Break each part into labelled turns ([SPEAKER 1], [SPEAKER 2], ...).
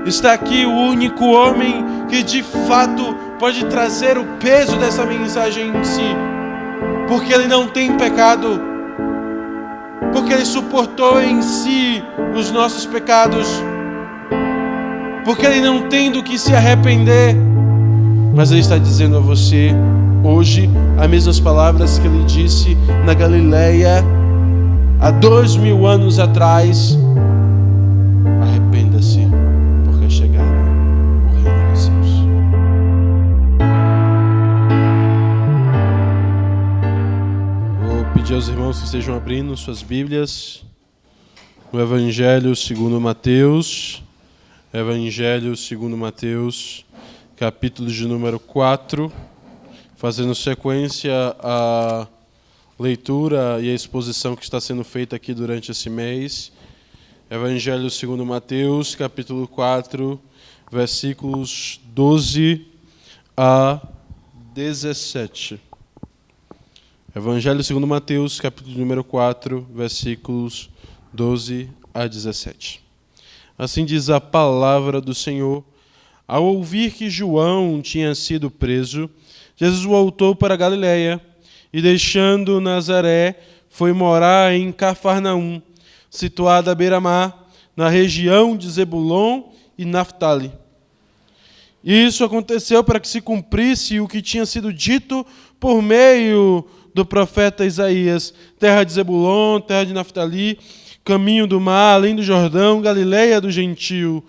[SPEAKER 1] Está aqui o único homem que de fato pode trazer o peso dessa mensagem em si, porque ele não tem pecado, porque ele suportou em si os nossos pecados, porque ele não tem do que se arrepender, mas ele está dizendo a você hoje as mesmas palavras que ele disse na Galileia há 2000 anos atrás: arrependa-se, porque é chegado o reino dos céus. Vou pedir aos irmãos que estejam abrindo suas Bíblias no Evangelho segundo Mateus, Evangelho segundo Mateus, capítulo de número 4, fazendo sequência à leitura e a exposição que está sendo feita aqui durante esse mês. Evangelho segundo Mateus, capítulo 4, versículos 12 a 17. Evangelho segundo Mateus, capítulo número 4, versículos 12 a 17. Assim diz a palavra do Senhor. Ao ouvir que João tinha sido preso, Jesus voltou para a Galileia e, deixando Nazaré, foi morar em Cafarnaum, situada à beira-mar, na região de Zebulon e Naftali. Isso aconteceu para que se cumprisse o que tinha sido dito por meio do profeta Isaías: terra de Zebulon, terra de Naftali, caminho do mar, além do Jordão, Galileia dos gentios.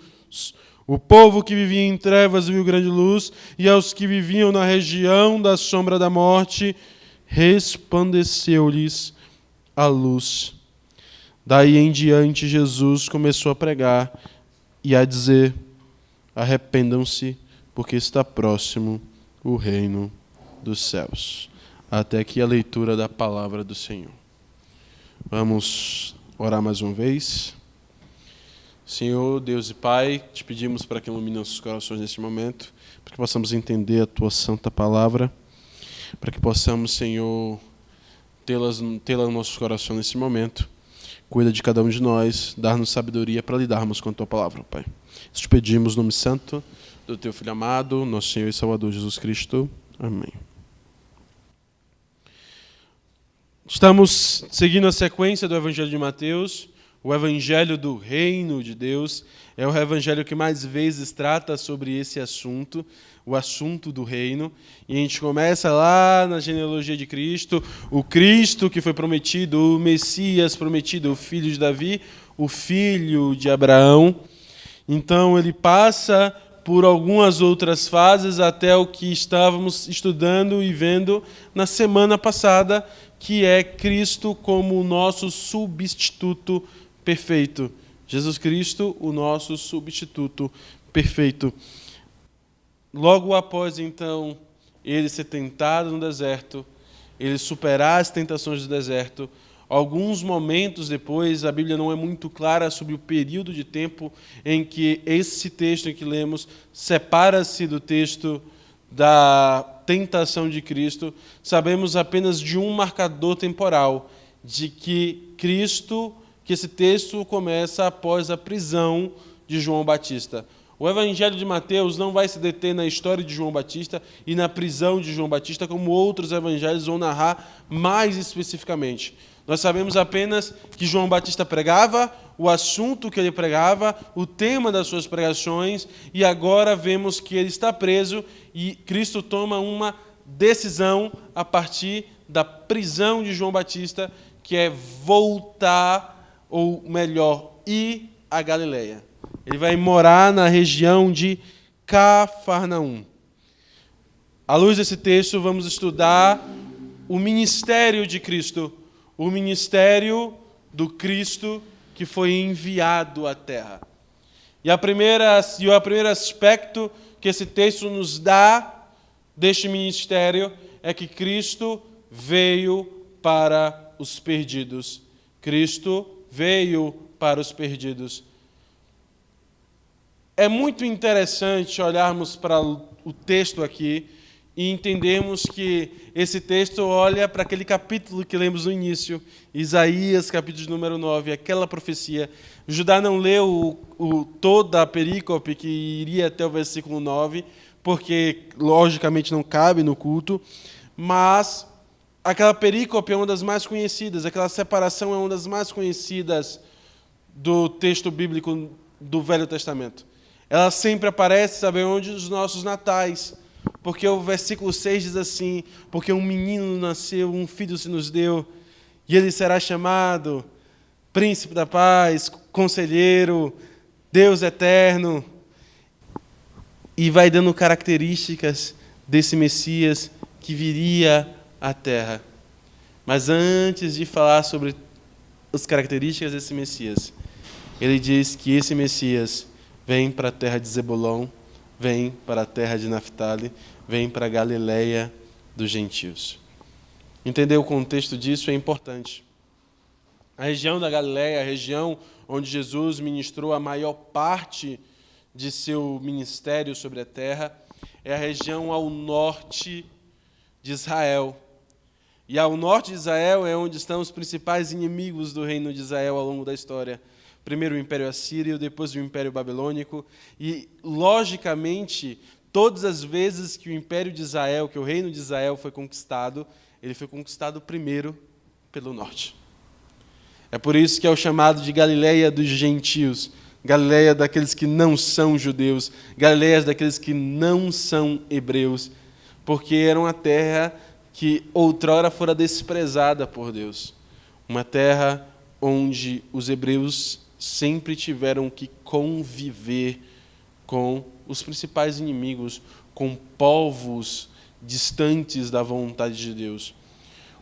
[SPEAKER 1] O povo que vivia em trevas viu grande luz, e aos que viviam na região da sombra da morte, resplandeceu-lhes a luz. Daí em diante, Jesus começou a pregar e a dizer: arrependam-se, porque está próximo o reino dos céus. Até aqui a leitura da palavra do Senhor. Vamos orar mais uma vez. Senhor, Deus e Pai, te pedimos para que ilumine nossos corações neste momento, para que possamos entender a Tua santa palavra, para que possamos, Senhor, tê-la nos nossos corações nesse momento. Cuida de cada um de nós, dar-nos sabedoria para lidarmos com a Tua palavra, Pai. Isso te pedimos no nome santo do Teu Filho amado, nosso Senhor e Salvador Jesus Cristo. Amém. Estamos seguindo a sequência do Evangelho de Mateus. O Evangelho do Reino de Deus é o evangelho que mais vezes trata sobre esse assunto, o assunto do reino. E a gente começa lá na genealogia de Cristo, o Cristo que foi prometido, o Messias prometido, o filho de Davi, o filho de Abraão. Então ele passa por algumas outras fases até o que estávamos estudando e vendo na semana passada, que é Cristo como o nosso substituto perfeito. Jesus Cristo, o nosso substituto perfeito. Logo após, então, ele ser tentado no deserto, ele superar as tentações do deserto, alguns momentos depois, a Bíblia não é muito clara sobre o período de tempo em que esse texto em que lemos separa-se do texto da tentação de Cristo. Sabemos apenas de um marcador temporal, de que esse texto começa após a prisão de João Batista. O Evangelho de Mateus não vai se deter na história de João Batista e na prisão de João Batista, como outros evangelhos vão narrar mais especificamente. Nós sabemos apenas que João Batista pregava, o assunto que ele pregava, o tema das suas pregações, e agora vemos que ele está preso e Cristo toma uma decisão a partir da prisão de João Batista, que é voltar, ou melhor, ir a Galileia. Ele vai morar na região de Cafarnaum. À luz desse texto, vamos estudar o ministério de Cristo, o ministério do Cristo que foi enviado à terra. E o primeiro aspecto que esse texto nos dá deste ministério é que Cristo veio para os perdidos. Cristo veio para os perdidos. É muito interessante olharmos para o texto aqui e entendemos que esse texto olha para aquele capítulo que lemos no início, Isaías, capítulo número 9, aquela profecia. Judá não leu toda a perícope que iria até o versículo 9, porque, logicamente, não cabe no culto, mas aquela perícope é uma das mais conhecidas, aquela separação é uma das mais conhecidas do texto bíblico do Velho Testamento. Ela sempre aparece, sabe onde? Os nossos natais. Porque o versículo 6 diz assim: porque um menino nasceu, um filho se nos deu, e ele será chamado Príncipe da Paz, Conselheiro, Deus Eterno. E vai dando características desse Messias que viria à Terra. Mas antes de falar sobre as características desse Messias, ele diz que esse Messias vem para a terra de Zebulon, vem para a terra de Naftali, vem para a Galileia dos gentios. Entender o contexto disso é importante. A região da Galileia, a região onde Jesus ministrou a maior parte de seu ministério sobre a terra, é a região ao norte de Israel. E ao norte de Israel é onde estão os principais inimigos do reino de Israel ao longo da história. Primeiro o Império Assírio, depois o Império Babilônico. E, logicamente, todas as vezes que o Império de Israel, que o reino de Israel foi conquistado, ele foi conquistado primeiro pelo norte. É por isso que é o chamado de Galileia dos gentios, Galileia daqueles que não são judeus, Galileia daqueles que não são hebreus, porque era uma terra que outrora fora desprezada por Deus. Uma terra onde os hebreus sempre tiveram que conviver com os principais inimigos, com povos distantes da vontade de Deus.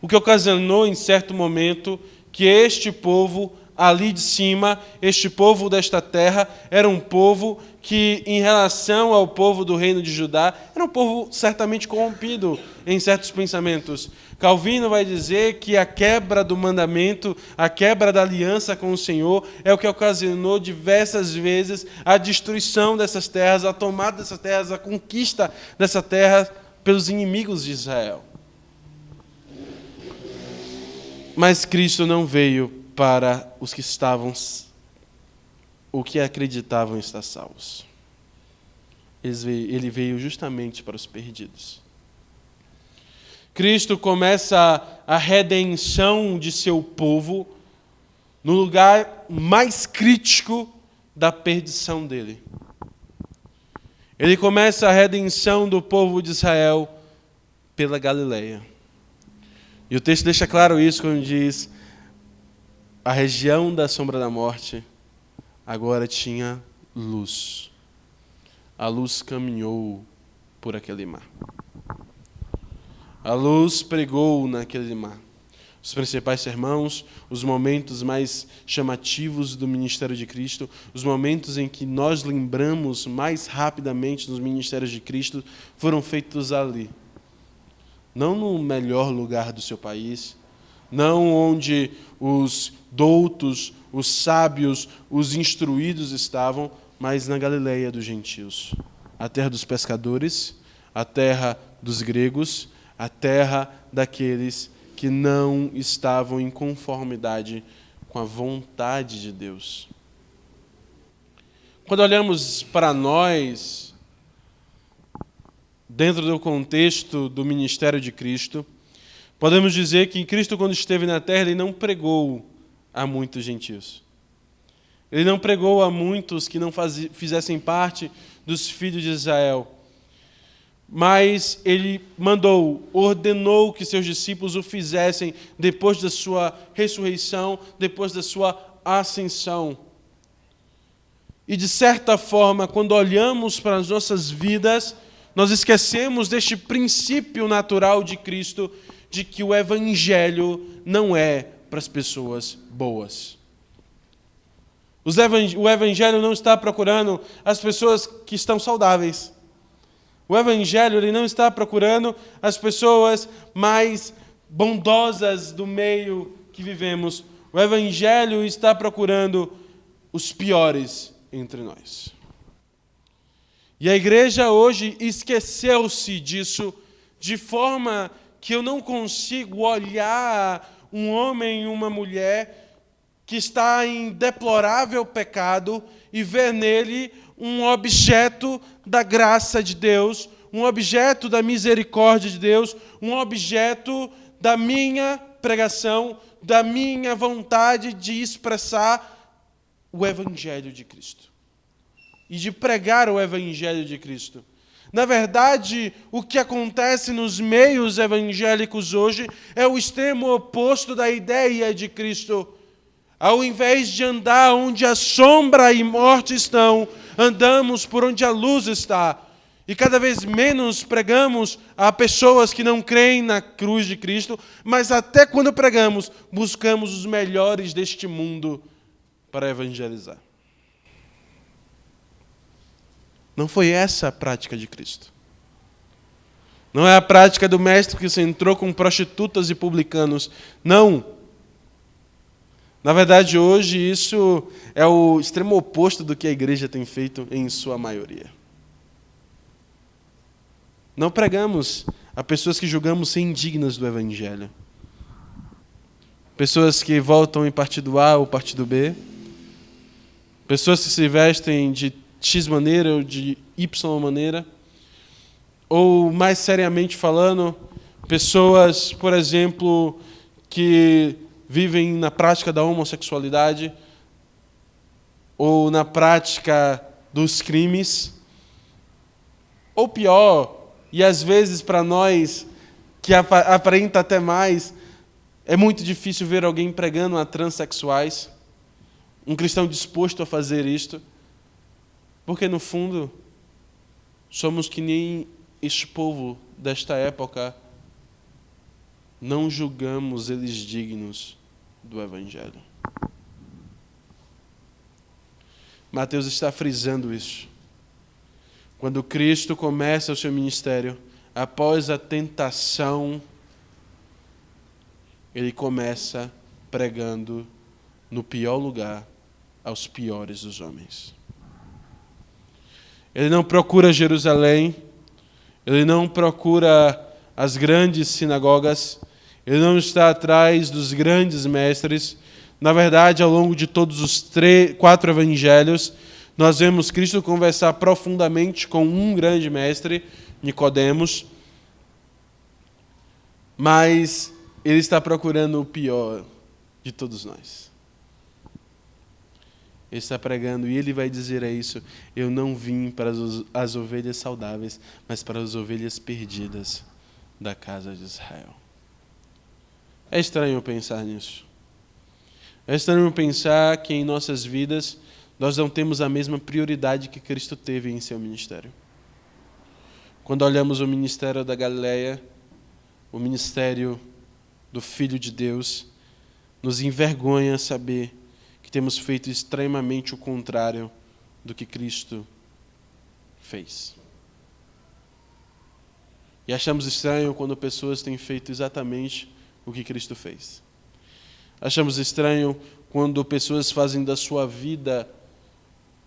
[SPEAKER 1] O que ocasionou, em certo momento, que este povo ali de cima, este povo desta terra, era um povo que, em relação ao povo do reino de Judá, era um povo certamente corrompido em certos pensamentos. Calvino vai dizer que a quebra do mandamento, a quebra da aliança com o Senhor, é o que ocasionou diversas vezes a destruição dessas terras, a tomada dessas terras, a conquista dessa terra pelos inimigos de Israel. Mas Cristo não veio para os que estavam, ou que acreditavam estar salvos. Ele veio justamente para os perdidos. Cristo começa a redenção de seu povo no lugar mais crítico da perdição dele. Ele começa a redenção do povo de Israel pela Galileia. E o texto deixa claro isso quando diz: a região da sombra da morte agora tinha luz. A luz caminhou por aquele mar. A luz pregou naquele mar. Os principais sermãos, os momentos mais chamativos do ministério de Cristo, os momentos em que nós lembramos mais rapidamente dos ministérios de Cristo, foram feitos ali. Não no melhor lugar do seu país, não onde os doutos, os sábios, os instruídos estavam, mas na Galileia dos gentios. A terra dos pescadores, a terra dos gregos, a terra daqueles que não estavam em conformidade com a vontade de Deus. Quando olhamos para nós, dentro do contexto do ministério de Cristo, podemos dizer que Cristo, quando esteve na terra, ele não pregou a muitos gentios. Ele não pregou a muitos que não fizessem parte dos filhos de Israel. Mas ele ordenou que seus discípulos o fizessem depois da sua ressurreição, depois da sua ascensão. E, de certa forma, quando olhamos para as nossas vidas, nós esquecemos deste princípio natural de Cristo, de que o Evangelho não é para as pessoas boas. O Evangelho não está procurando as pessoas que estão saudáveis. O Evangelho ele não está procurando as pessoas mais bondosas do meio que vivemos. O Evangelho está procurando os piores entre nós. E a igreja hoje esqueceu-se disso de forma que eu não consigo olhar um homem e uma mulher que está em deplorável pecado e ver nele um objeto da graça de Deus, um objeto da misericórdia de Deus, um objeto da minha pregação, da minha vontade de expressar o Evangelho de Cristo e de pregar o Evangelho de Cristo. Na verdade, o que acontece nos meios evangélicos hoje é o extremo oposto da ideia de Cristo. Ao invés de andar onde a sombra e morte estão, andamos por onde a luz está. E cada vez menos pregamos a pessoas que não creem na cruz de Cristo, mas até quando pregamos, buscamos os melhores deste mundo para evangelizar. Não foi essa a prática de Cristo. Não é a prática do mestre que se entrou com prostitutas e publicanos. Não. Na verdade, hoje, isso é o extremo oposto do que a igreja tem feito em sua maioria. Não pregamos a pessoas que julgamos ser indignas do Evangelho. Pessoas que votam em partido A ou partido B. Pessoas que se vestem de X maneira ou de Y maneira. Ou, mais seriamente falando, pessoas, por exemplo, que vivem na prática da homossexualidade ou na prática dos crimes. Ou pior, e às vezes para nós, que aparenta até mais, é muito difícil ver alguém pregando a transexuais, um cristão disposto a fazer isto. Porque, no fundo, somos que nem este povo desta época, não julgamos eles dignos do Evangelho. Mateus está frisando isso. Quando Cristo começa o seu ministério, após a tentação, ele começa pregando no pior lugar aos piores dos homens. Ele não procura Jerusalém, ele não procura as grandes sinagogas, ele não está atrás dos grandes mestres. Na verdade, ao longo de todos os 4 evangelhos, nós vemos Cristo conversar profundamente com um grande mestre, Nicodemos, mas ele está procurando o pior de todos nós. Ele está pregando e ele vai dizer isso: eu não vim para as ovelhas saudáveis, mas para as ovelhas perdidas da casa de Israel. É estranho pensar nisso. É estranho pensar que em nossas vidas nós não temos a mesma prioridade que Cristo teve em seu ministério. Quando olhamos o ministério da Galileia, o ministério do Filho de Deus, nos envergonha saber que temos feito extremamente o contrário do que Cristo fez. E achamos estranho quando pessoas têm feito exatamente o que Cristo fez. Achamos estranho quando pessoas fazem da sua vida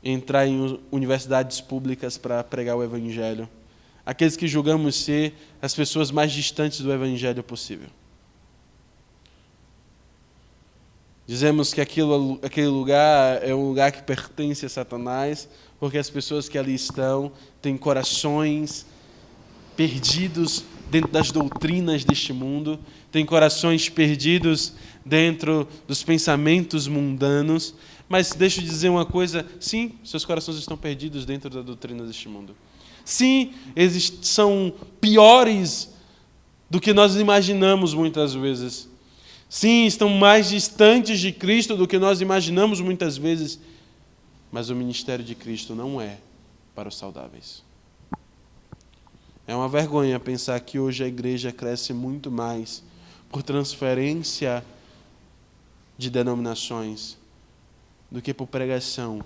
[SPEAKER 1] entrar em universidades públicas para pregar o Evangelho. Aqueles que julgamos ser as pessoas mais distantes do Evangelho possível. Dizemos que aquele lugar é um lugar que pertence a Satanás, porque as pessoas que ali estão têm corações perdidos dentro das doutrinas deste mundo, têm corações perdidos dentro dos pensamentos mundanos. Mas deixa eu dizer uma coisa: sim, seus corações estão perdidos dentro da doutrina deste mundo. Sim, eles são piores do que nós imaginamos muitas vezes. Sim, estão mais distantes de Cristo do que nós imaginamos muitas vezes. Mas o ministério de Cristo não é para os saudáveis. É uma vergonha pensar que hoje a igreja cresce muito mais por transferência de denominações do que por pregação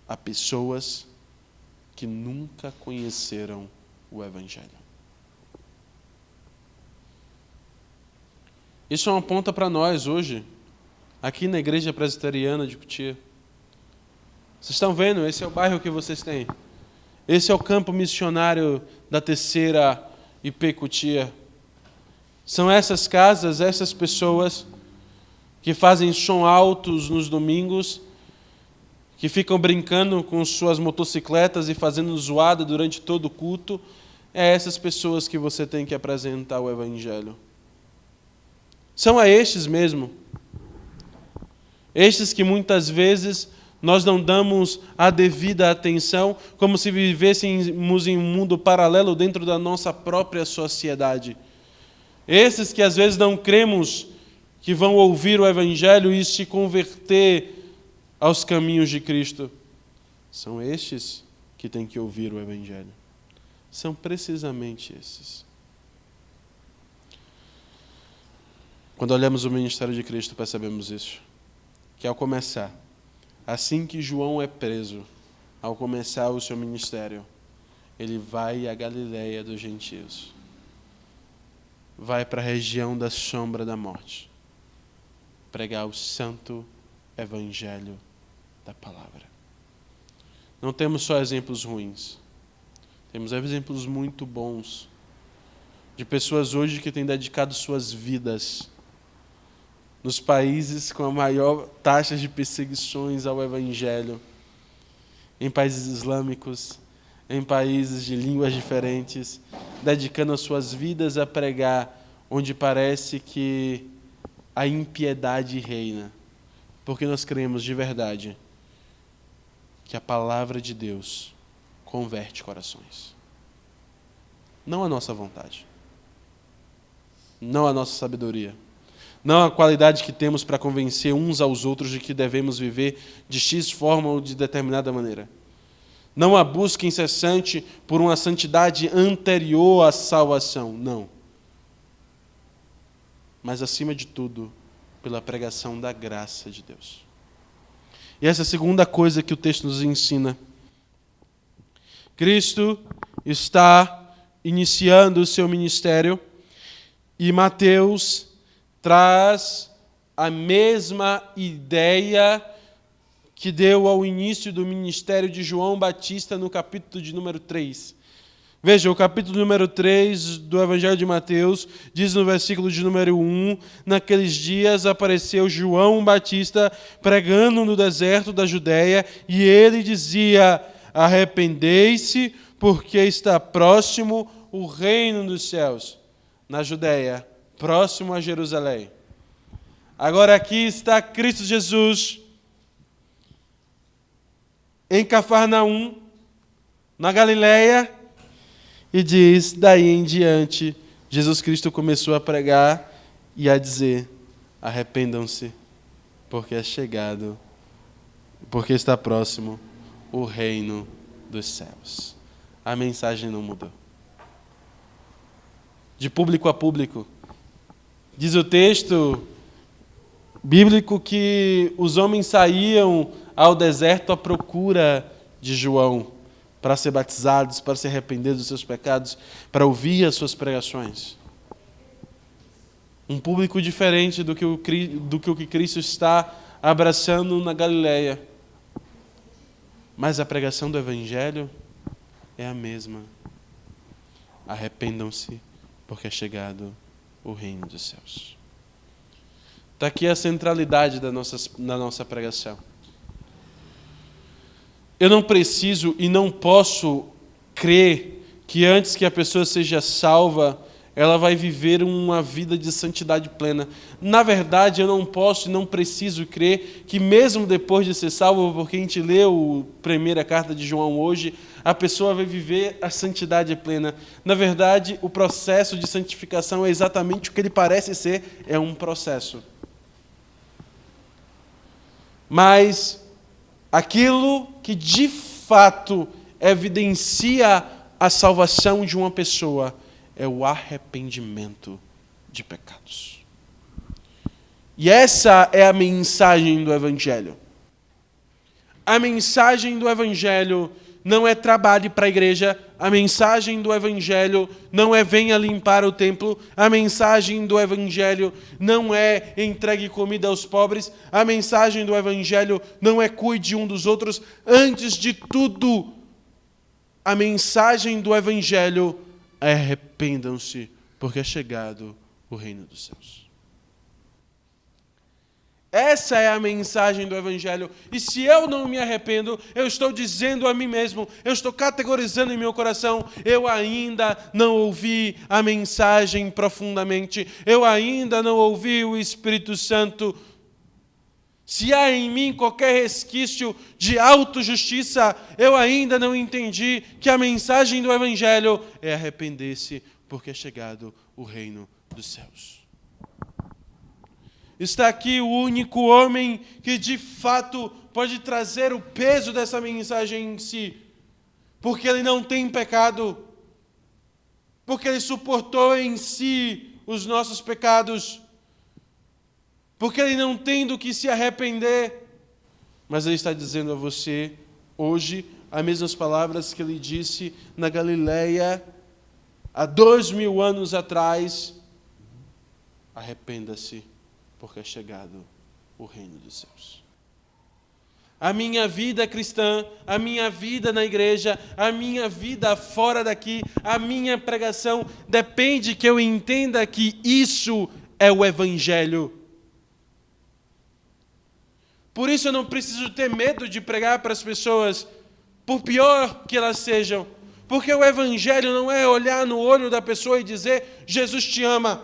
[SPEAKER 1] a pessoas que nunca conheceram o Evangelho. Isso é uma ponta para nós hoje, aqui na Igreja Presbiteriana de Cotia. Vocês estão vendo? Esse é o bairro que vocês têm. Esse é o campo missionário da Terceira IP Cotia. São essas casas, essas pessoas que fazem som altos nos domingos, que ficam brincando com suas motocicletas e fazendo zoada durante todo o culto. É essas pessoas que você tem que apresentar o Evangelho. São a estes mesmo. Estes que muitas vezes nós não damos a devida atenção, como se vivêssemos em um mundo paralelo dentro da nossa própria sociedade. Esses que às vezes não cremos que vão ouvir o Evangelho e se converter aos caminhos de Cristo. São estes que têm que ouvir o Evangelho. São precisamente esses. Quando olhamos o ministério de Cristo, percebemos isso. Que ao começar, assim que João é preso, ao começar o seu ministério, ele vai à Galileia dos gentios. Vai para a região da sombra da morte. Pregar o santo Evangelho da palavra. Não temos só exemplos ruins. Temos exemplos muito bons de pessoas hoje que têm dedicado suas vidas nos países com a maior taxa de perseguições ao Evangelho, em países islâmicos, em países de línguas diferentes, dedicando as suas vidas a pregar onde parece que a impiedade reina, porque nós cremos de verdade que a palavra de Deus converte corações. Não a nossa vontade, não a nossa sabedoria, não a qualidade que temos para convencer uns aos outros de que devemos viver de X forma ou de determinada maneira. Não a busca incessante por uma santidade anterior à salvação, não. Mas, acima de tudo, pela pregação da graça de Deus. E essa é a segunda coisa que o texto nos ensina. Cristo está iniciando o seu ministério e Mateus traz a mesma ideia que deu ao início do ministério de João Batista no capítulo de número 3. Veja, o capítulo número 3 do Evangelho de Mateus diz no versículo de número 1: naqueles dias apareceu João Batista pregando no deserto da Judéia, e ele dizia: arrependei-se, porque está próximo o reino dos céus. Na Judéia, próximo a Jerusalém. Agora aqui está Cristo Jesus em Cafarnaum, na Galileia, e diz, daí em diante, Jesus Cristo começou a pregar e a dizer: arrependam-se, porque é chegado, porque está próximo o reino dos céus. A mensagem não mudou. De público a público. Diz o texto bíblico que os homens saíam ao deserto à procura de João, para ser batizados, para se arrepender dos seus pecados, para ouvir as suas pregações. Um público diferente do que o que Cristo está abraçando na Galileia. Mas a pregação do Evangelho é a mesma. Arrependam-se, porque é chegado o reino dos céus. Está aqui a centralidade da nossa pregação. Eu não preciso e não posso crer que antes que a pessoa seja salva, ela vai viver uma vida de santidade plena. Na verdade, eu não posso e não preciso crer que mesmo depois de ser salvo, porque a gente leu a primeira carta de João hoje, a pessoa vai viver a santidade plena. Na verdade, o processo de santificação é exatamente o que ele parece ser, é um processo. Mas aquilo que de fato evidencia a salvação de uma pessoa é o arrependimento de pecados. E essa é a mensagem do Evangelho. A mensagem do Evangelho não é trabalhe para a igreja, a mensagem do Evangelho não é venha limpar o templo, a mensagem do Evangelho não é entregue comida aos pobres, a mensagem do Evangelho não é cuide um dos outros. Antes de tudo, a mensagem do Evangelho arrependam-se, porque é chegado o reino dos céus. Essa é a mensagem do Evangelho. E se eu não me arrependo, eu estou dizendo a mim mesmo, eu estou categorizando em meu coração, eu ainda não ouvi a mensagem profundamente, eu ainda não ouvi o Espírito Santo. Se há em mim qualquer resquício de autojustiça, eu ainda não entendi que a mensagem do Evangelho é arrepender-se, porque é chegado o reino dos céus. Está aqui o único homem que de fato pode trazer o peso dessa mensagem em si, porque ele não tem pecado, porque ele suportou em si os nossos pecados, porque ele não tem do que se arrepender, mas ele está dizendo a você, hoje, as mesmas palavras que ele disse na Galileia, há 2000 anos atrás: arrependa-se, porque é chegado o reino dos céus. A minha vida cristã, a minha vida na igreja, a minha vida fora daqui, a minha pregação, depende que eu entenda que isso é o Evangelho. Por isso eu não preciso ter medo de pregar para as pessoas, por pior que elas sejam, porque o Evangelho não é olhar no olho da pessoa e dizer: Jesus te ama.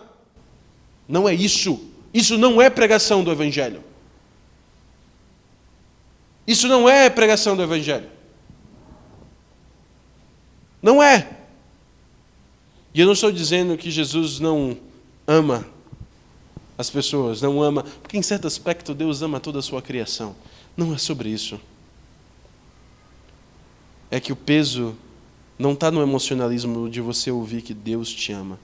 [SPEAKER 1] Não é isso. Isso não é pregação do Evangelho. Isso não é pregação do Evangelho. Não é. E eu não estou dizendo que Jesus não ama as pessoas, não ama, porque em certo aspecto Deus ama toda a sua criação. Não é sobre isso. É que o peso não está no emocionalismo de você ouvir que Deus te ama,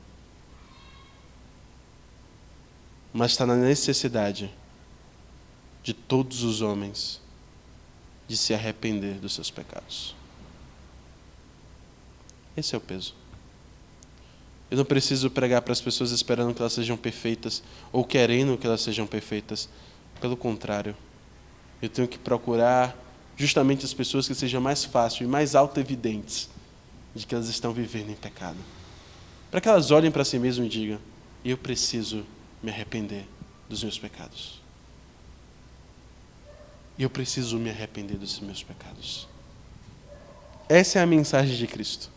[SPEAKER 1] mas está na necessidade de todos os homens de se arrepender dos seus pecados. Esse é o peso. Eu não preciso pregar para as pessoas esperando que elas sejam perfeitas ou querendo que elas sejam perfeitas. Pelo contrário, eu tenho que procurar justamente as pessoas que sejam mais fácil e mais auto-evidentes de que elas estão vivendo em pecado, para que elas olhem para si mesmas e digam: eu preciso me arrepender dos meus pecados. Eu preciso me arrepender dos meus pecados. Essa é a mensagem de Cristo.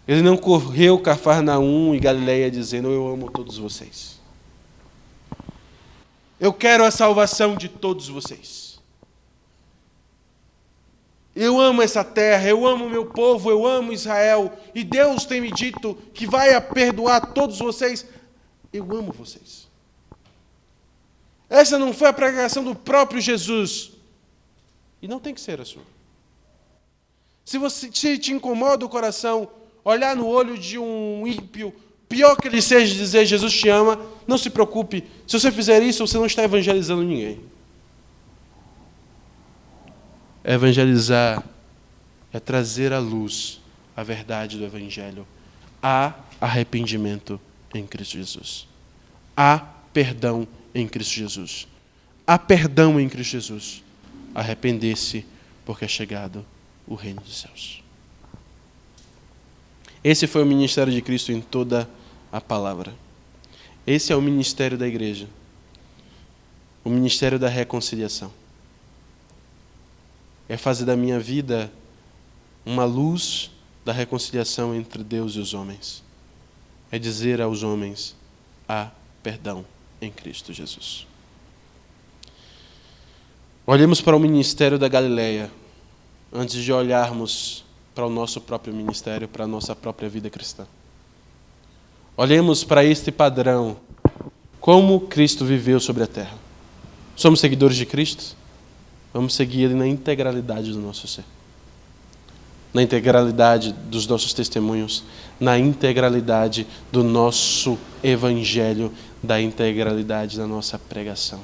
[SPEAKER 1] Ele não correu Cafarnaum e Galileia dizendo: eu amo todos vocês. Eu quero a salvação de todos vocês. Eu amo essa terra, eu amo o meu povo, eu amo Israel. E Deus tem me dito que vai perdoar todos vocês. Eu amo vocês. Essa não foi a pregação do próprio Jesus. E não tem que ser a sua. Se te incomoda o coração olhar no olho de um ímpio, pior que ele seja, dizer Jesus te ama, não se preocupe. Se você fizer isso, você não está evangelizando ninguém. Evangelizar é trazer à luz a verdade do Evangelho. Há arrependimento em Cristo Jesus. Há perdão em Cristo Jesus. Há perdão em Cristo Jesus. Arrepender-se, porque é chegado o reino dos céus. Esse foi o ministério de Cristo em toda a palavra. Esse é o ministério da igreja. O ministério da reconciliação. É fazer da minha vida uma luz da reconciliação entre Deus e os homens. É dizer aos homens: há perdão em Cristo Jesus. Olhemos para o ministério da Galileia antes de olharmos para o nosso próprio ministério, para a nossa própria vida cristã. Olhemos para este padrão, como Cristo viveu sobre a terra. Somos seguidores de Cristo? Vamos seguir Ele na integralidade do nosso ser. Na integralidade dos nossos testemunhos, na integralidade do nosso evangelho, da integralidade da nossa pregação.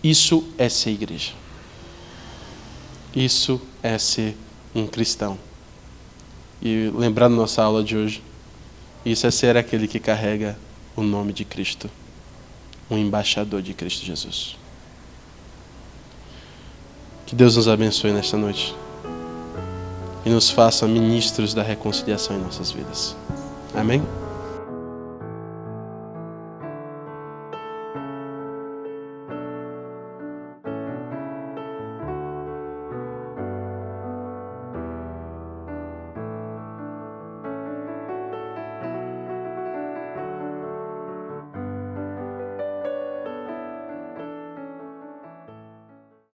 [SPEAKER 1] Isso é ser igreja. Isso é ser um cristão. E lembrando nossa aula de hoje, isso é ser aquele que carrega o nome de Cristo, um embaixador de Cristo Jesus. Que Deus nos abençoe nesta noite. e nos faça ministros da reconciliação em nossas vidas. Amém?